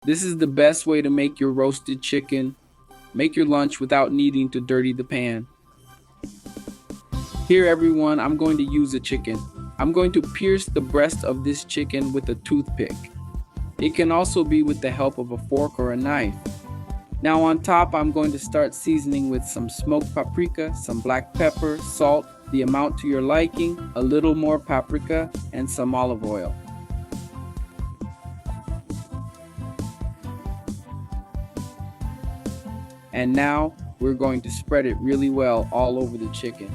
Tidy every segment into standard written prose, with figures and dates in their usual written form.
This is the best way to make your roasted chicken. Make your lunch without needing to dirty the pan. Here everyone, I'm going to use a chicken. I'm going to pierce the breast of this chicken with a toothpick. It can also be with the help of a fork or a knife. Now on top, I'm going to start seasoning with some smoked paprika, some black pepper, salt, the amount to your liking, a little more paprika, and some olive oil. And now we're going to spread it really well all over the chicken.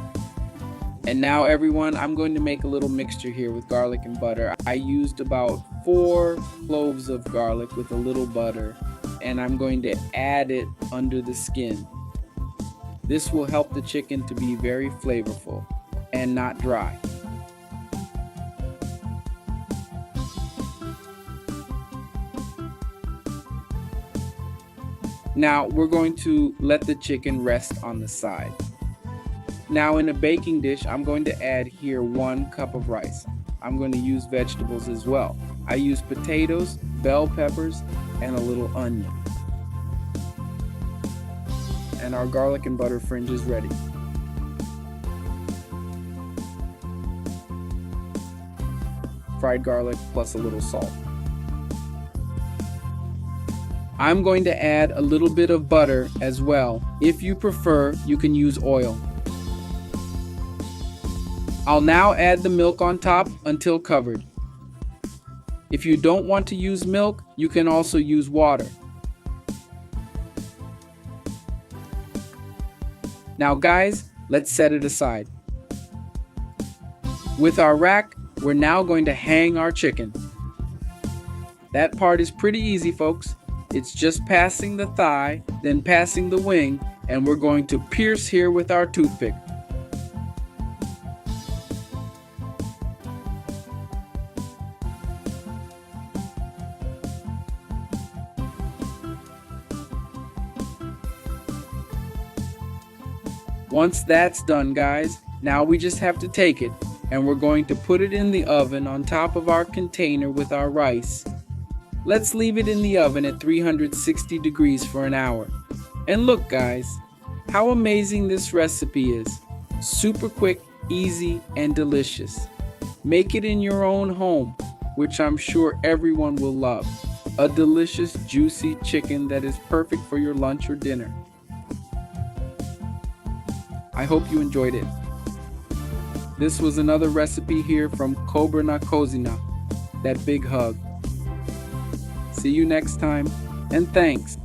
And now everyone, I'm going to make a little mixture here with garlic and butter. I used about 4 cloves of garlic with a little butter, and I'm going to add it under the skin. This will help the chicken to be very flavorful and not dry. Now we're going to let the chicken rest on the side. Now in a baking dish, I'm going to add here 1 cup of rice. I'm going to use vegetables as well. I use potatoes, bell peppers, and a little onion. And our garlic and butter fringe is ready. Fried garlic plus a little salt. I'm going to add a little bit of butter as well. If you prefer, you can use oil. I'll now add the milk on top until covered. If you don't want to use milk, you can also use water. Now guys, let's set it aside. With our rack, we're now going to hang our chicken. That part is pretty easy, folks. It's just passing the thigh, then passing the wing, and we're going to pierce here with our toothpick. Once that's done, guys, now we just have to take it, and we're going to put it in the oven on top of our container with our rice. Let's leave it in the oven at 360 degrees for an hour. And look guys, how amazing this recipe is. Super quick, easy, and delicious. Make it in your own home, which I'm sure everyone will love. A delicious, juicy chicken that is perfect for your lunch or dinner. I hope you enjoyed it. This was another recipe here from Cobra na Cocina, that big hug. See you next time, and thanks.